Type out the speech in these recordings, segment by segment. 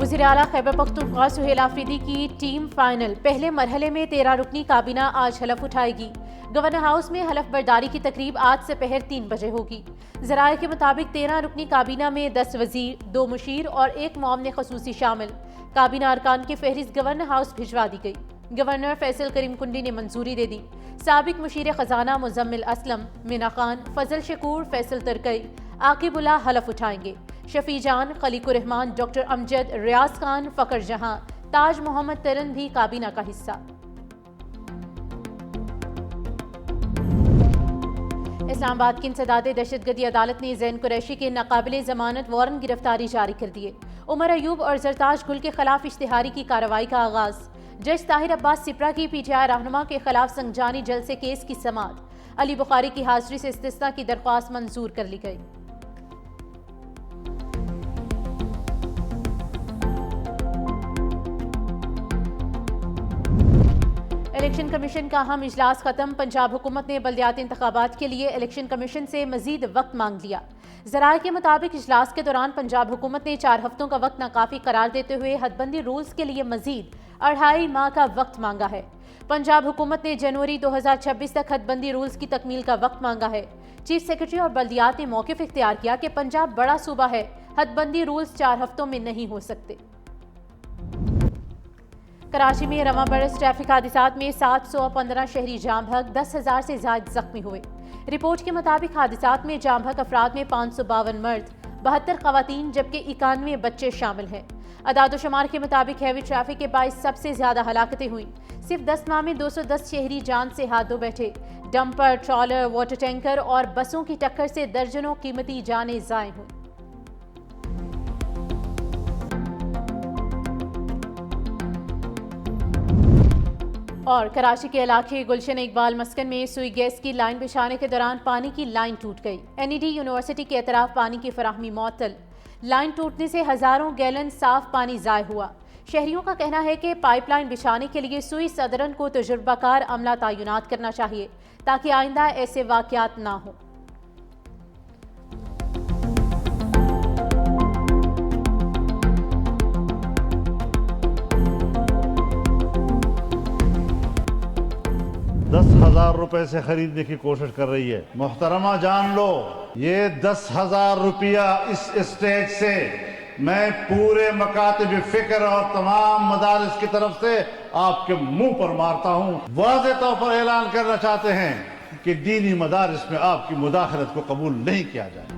वज़ीर आला खैबर पख्तूनख्वा सुहेल आफरीदी की टीम फाइनल। पहले मरहले में 13 रुकनी काबीना आज हलफ उठाएगी। गवर्नर हाउस में हलफ बर्दारी की तकरीब आज से पहर 3 बजे होगी। ज़राए के मुताबिक 13 रुकनी काबीना में 10 वजीर, 2 मुशीर और 1 मुआवने खसूसी शामिल। काबीना अरकान की फहरिस्त गवर्नर हाउस भिजवा दी गई। गवर्नर फैसल करीम कुंडी ने मंजूरी दे दी। साबिक मुशीर खजाना मुजम्मिल असलम, मीना खान, फजल शकूर, फैसल तरकई, आकिबुल्ला हलफ उठाएंगे। शफी जान, खलीकुर रहमान, डॉक्टर अमजद, रियाज खान, फकर जहां, ताज मोहम्मद तरन भी काबीना का हिस्सा। इस्लामाबाद की इंसदाद दहशतगर्दी अदालत ने जैन कुरैशी के नाकाबिले जमानत वारंट गिरफ्तारी जारी कर दिए। उमर अयूब और जरताज गुल के खिलाफ इश्तिहारी की कार्रवाई का आगाज। जज ताहिर अब्बास सिपरा की पीटीआई रहनुमा के खिलाफ संजानी जलसे केस की समाअत। अली बुखारी की हाजिरी से इस्तिस्ना की दरख्वास्त मंजूर कर ली गई। इलेक्शन कमीशन का अहम इजलास खत्म। पंजाब हुकूमत ने बल्दियाती इंतखाबात के लिए इलेक्शन कमीशन से मजीद वक्त मांग लिया। ज़राए के मुताबिक इजलास के दौरान पंजाब हुकूमत ने 4 हफ्तों का वक्त नाकाफी करार देते हुए हदबंदी रूल्स के लिए मजीद 2.5 माह का वक्त मांगा है। पंजाब हुकूमत ने जनवरी 2026 तक हदबंदी रूल्स की तकमील का वक्त मांगा है। चीफ सेक्रेटरी और बल्दियात ने मौक़िफ़ इख्तियार किया कि पंजाब बड़ा सूबा है, हदबंदी रूल्स 4 हफ्तों में नहीं हो सकते। कराची में रवां बरस ट्रैफिक हादसात में 715 शहरी जाम भग, 10,000 से ज्यादा जख्मी हुए। रिपोर्ट के मुताबिक हादसात में जाम भग अफराद में 552 मर्द, 72 खवातीन जबकि 91 बच्चे शामिल हैं। अदाद-ओ-शुमार के मुताबिक हैवी ट्रैफिक के बाइस सबसे ज्यादा हलाकतें हुई। सिर्फ 10 माह में 210 शहरी जान से हाथ धो बैठे। डंपर, ट्रॉलर, वाटर टैंकर और बसों की टक्कर से दर्जनों कीमती जानें ज़ाय हुई। और कराची के इलाके गुलशन इकबाल मस्कन में सुई गैस की लाइन बिछाने के दौरान पानी की लाइन टूट गई। एनईडी यूनिवर्सिटी के अतराफ पानी की फराहमी मुअत्तल। लाइन टूटने से हजारों गैलन साफ पानी ज़ाय हुआ। शहरियों का कहना है कि पाइपलाइन बिछाने के लिए सुई सदरन को तजुर्बाकार अमला तैनात करना चाहिए ताकि आइंदा ऐसे वाक़यात ना हो। ₹10,000 से खरीदने की कोशिश कर रही है। मोहतरमा जान लो, ये 10,000 रुपया इस स्टेज से मैं पूरे मकातिब फिक्र और तमाम मदारिस की तरफ से आपके मुंह पर मारता हूँ। वाज़े तौर पर ऐलान करना चाहते हैं कि दीनी मदारिस में आपकी मुदाखलत को कबूल नहीं किया जाए।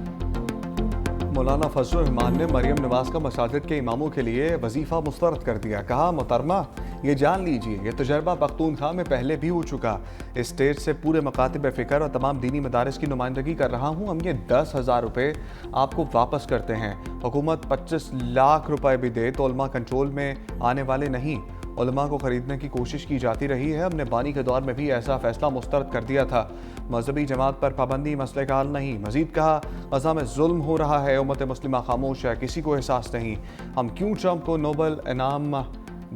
मौलाना फजलुर रहमान ने मरियम नवाज का मसाजिद के इमामों के लिए वजीफा मुस्तरद कर दिया। कहा, मोहतरमा ये जान लीजिए, ये तजर्बा पख्तूनख्वा में पहले भी हो चुका। इस स्टेज से पूरे मकातिब फ़िक्र और तमाम दीनी मदारिस की नुमाइंदगी कर रहा हूँ। हम ये 10,000 रुपये आपको वापस करते हैं। हुकूमत 25 लाख रुपए भी दे तो उलमा कंट्रोल में आने वाले नहीं। उलमा को ख़रीदने की कोशिश की जाती रही है। हमने बानी के दौर में भी ऐसा फैसला मुस्तरद कर दिया था। मजहबी जमात पर पाबंदी मसले का हल नहीं। मजीद कहा, गज़ा में जुल्म हो रहा है, उम्मत मुस्लिमा खामोश है, किसी को एहसास नहीं। हम क्यों ट्रंप को नोबल इनाम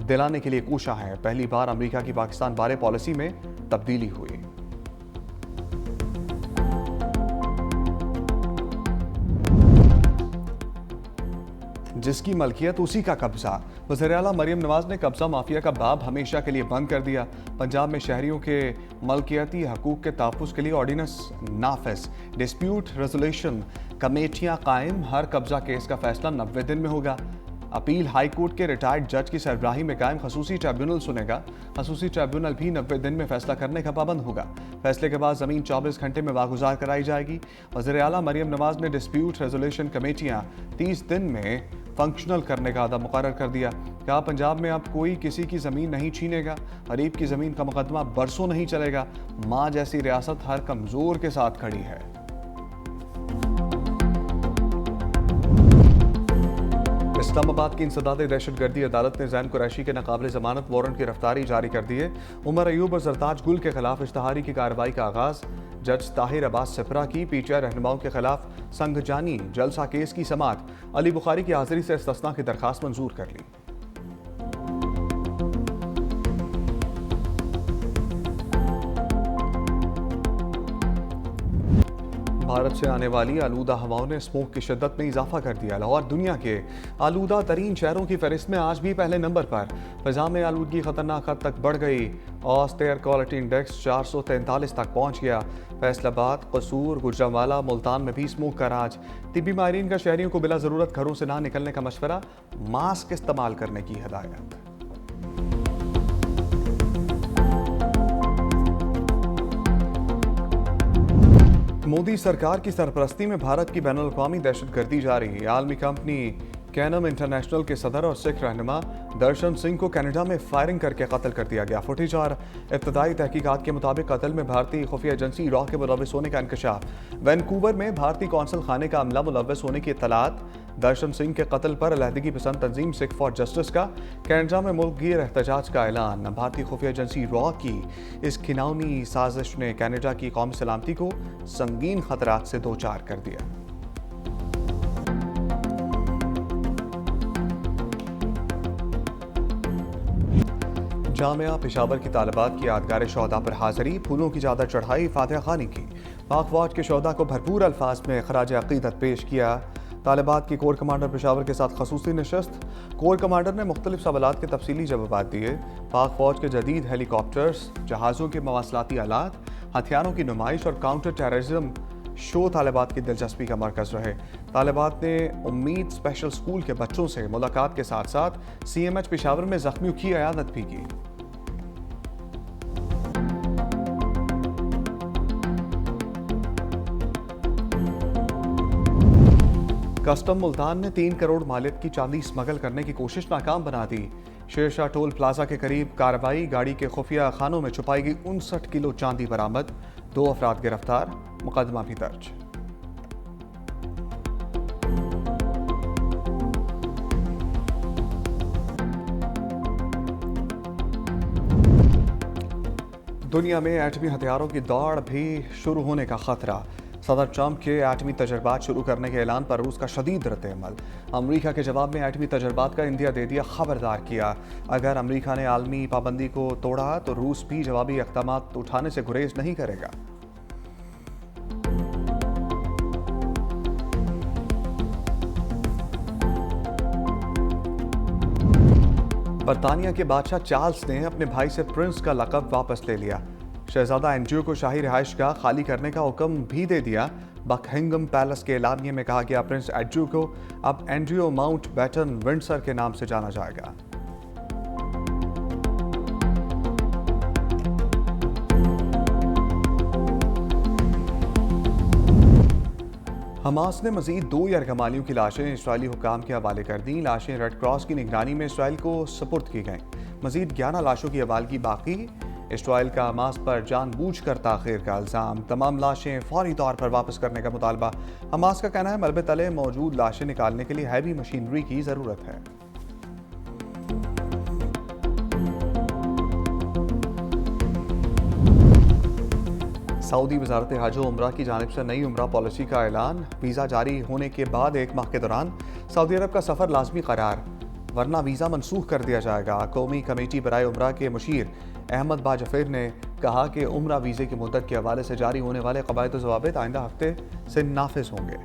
दिलाने के लिए कोशा है। पहली बार अमेरिका की पाकिस्तान बारे पॉलिसी में तब्दीली हुई। जिसकी मलकियत उसी का कब्जा। वज़ीर आला मरियम नवाज ने कब्जा माफिया का बाब हमेशा के लिए बंद कर दिया। पंजाब में शहरियों के मलकियती हकूक के तहफ़्फ़ुज़ के लिए ऑर्डिनेंस नाफिज। डिस्प्यूट रेजोल्यूशन कमेटियाँ कायम। हर कब्जा केस का फैसला 90 दिन में होगा। अपील हाई कोर्ट के रिटायर्ड जज की सरबराही में कायम खसूसी ट्रिब्यूनल सुनेगा। खसूसी ट्रिब्यूनल भी 90 दिन में फैसला करने का पाबंद होगा। फैसले के बाद ज़मीन 24 घंटे में वागुजार कराई जाएगी। वज़ीर आला मरियम नवाज ने डिस्प्यूट रेजोल्यूशन कमेटियाँ 30 दिन में फंक्शनल करने का अदा मुकर्रर कर दिया। कहा, पंजाब में अब कोई किसी की ज़मीन नहीं छीनेगा। गरीब की ज़मीन का मुकदमा बरसों नहीं चलेगा। माँ जैसी रियासत हर कमज़ोर के साथ खड़ी है। इस्लामाबाद की इंसदाद दहशतगर्दी अदालत ने जैन कुरैशी के नाकाबिले ज़मानत वारंट की गिरफ्तारी जारी कर दी है। उमर अयूब और जरताज गुल के खिलाफ इश्तिहारी की कार्रवाई का आगाज। जज ताहिर अब्बास सिपरा की पीटीआई रहनुमाओं के खिलाफ संगजानी जलसा केस की समाअत। अली बुखारी की हाजिरी से इस्तिस्ना की दरखास्त मंजूर कर ली। भारत से आने वाली आलूदा हवाओं ने स्मोक की शिद्दत में इजाफा कर दिया। लाहौर दुनिया के आलूदा तरीन शहरों की फहरिस्त में आज भी पहले नंबर पर। फिजा में आलूदगी खतरनाक हद तक बढ़ गई। औसत एयर क्वालिटी इंडेक्स 443 तक पहुंच गया। फैसलाबाद, कसूर, गुजरांवाला, मुल्तान में भी स्मोक का राज। तिब्बी माहिरीन का शहरियों को बिला ज़रूरत घरों से ना निकलने का मशवरा, मास्क इस्तेमाल करने की हिदायत। मोदी सरकार की सरपरस्ती में भारत की बैनुल अक़वामी दहशतगर्दी जारी है। आलमी कंपनी कैनम इंटरनेशनल के सदर और सिख रहनुमा दर्शन सिंह को कनाडा में फायरिंग करके कत्ल कर दिया गया। फुटेज और इब्तदाई तहकीकात के मुताबिक कत्ल में भारतीय खुफिया एजेंसी रॉ के मुलव्वस होने का इंकशाफ। वैनकूवर में भारतीय कौंसल खाने का अमला मुलव्वस होने की इत्तलात। दर्शन सिंह के कत्ल पर अलहदगी पसंद तंजीम सिख फॉर जस्टिस का कनाडा में मुल्क गिर एहतजाज का ऐलान। भारतीय खुफिया एजेंसी रॉ की इस घिनौनी साजिश ने कनाडा की कौमी सलामती को संगीन खतरात से दो चार कर दिया। जामिया पेशावर की तालिबात की यादगार शोहदा पर हाजिरी, फूलों की चादर चढ़ाई, फातिहा खानी की। पाक फौज के शोहदा को भरपूर अल्फाज में खराज अकीदत पेश किया। तालिबात की कोर कमांडर पेशावर के साथ खसूसी नशस्त। कोर कमांडर ने मुख्तलिफ सवालात के तफसीली जवाब दिए। पाक फौज के जदीद हेलीकॉप्टर्स, जहाज़ों के मवासलाती आलात, हथियारों की नुमाइश और काउंटर टेररिज्म शो तालिबात की दिलचस्पी का मरकज रहे। तालिबात ने उम्मीद स्पेशल स्कूल के बच्चों से मुलाकात के साथ साथ CMH पेशावर में जख्मियों की इयादत भी की। कस्टम मुल्तान ने 3 करोड़ मालियत की चांदी स्मगल करने की कोशिश नाकाम बना दी। शेरशाह टोल प्लाजा के करीब कार्रवाई, गाड़ी के खुफिया खानों में छुपाई गई 59 किलो चांदी बरामद। 2 अफराद गिरफ्तार, मुकदमा भी दर्ज। दुनिया में एटमी हथियारों की दौड़ भी शुरू होने का खतरा। सदर ट्रंप के एटमी तजर्बात शुरू करने के ऐलान पर रूस का शदीद रद्द-ए-अमल। अमरीका के जवाब में एटमी तजर्बात का इंदिया दे दिया, खबरदार किया। अगर अमरीका ने आलमी पाबंदी को तोड़ा तो रूस भी जवाबी इक़दामात उठाने से गुरेज नहीं करेगा। बरतानिया के बादशाह चार्ल्स ने अपने भाई से प्रिंस का लक़ब वापस ले लिया। शहजादा एंड्रयू को शाही रिहाइश गाह खाली करने का हुक्म भी दे दिया। बकिंघम पैलेस के एलानिये में कहा गया, प्रिंस एंड्रयू को अब एंड्रयू माउंट बैटन विंडसर के नाम से जाना जाएगा। हमास ने मजीद 2 यरगमालियों की लाशें इसराइली हुकाम के हवाले कर दी। लाशें रेड क्रॉस की निगरानी में इसराइल को सुपुर्द की गईं। मजीद 11 लाशों की हवालगी बाकी। इसराइल का हमास पर जानबूझकर ताख़ीर का इल्ज़ाम। तमाम लाशें फौरी तौर पर वापस करने का मुतालबा। हमास का कहना है मलबे तले मौजूद लाशें निकालने के लिए हैवी मशीनरी की ज़रूरत है। सऊदी वज़ारत हज व उम्रा की जानिब से नई उम्रा पॉलिसी का ऐलान। वीज़ा जारी होने के बाद 1 माह के दौरान सऊदी अरब का सफ़र लाजमी करार, वरना वीज़ा मनसूख कर दिया जाएगा। कौमी कमेटी बराए उम्रा के मुशीर अहमद बाजफर ने कहा कि उम्रा वीज़े की मुद्दत के हवाले से जारी होने वाले कवायद व ज़वाबित आइंदा हफ्ते से नाफिज होंगे।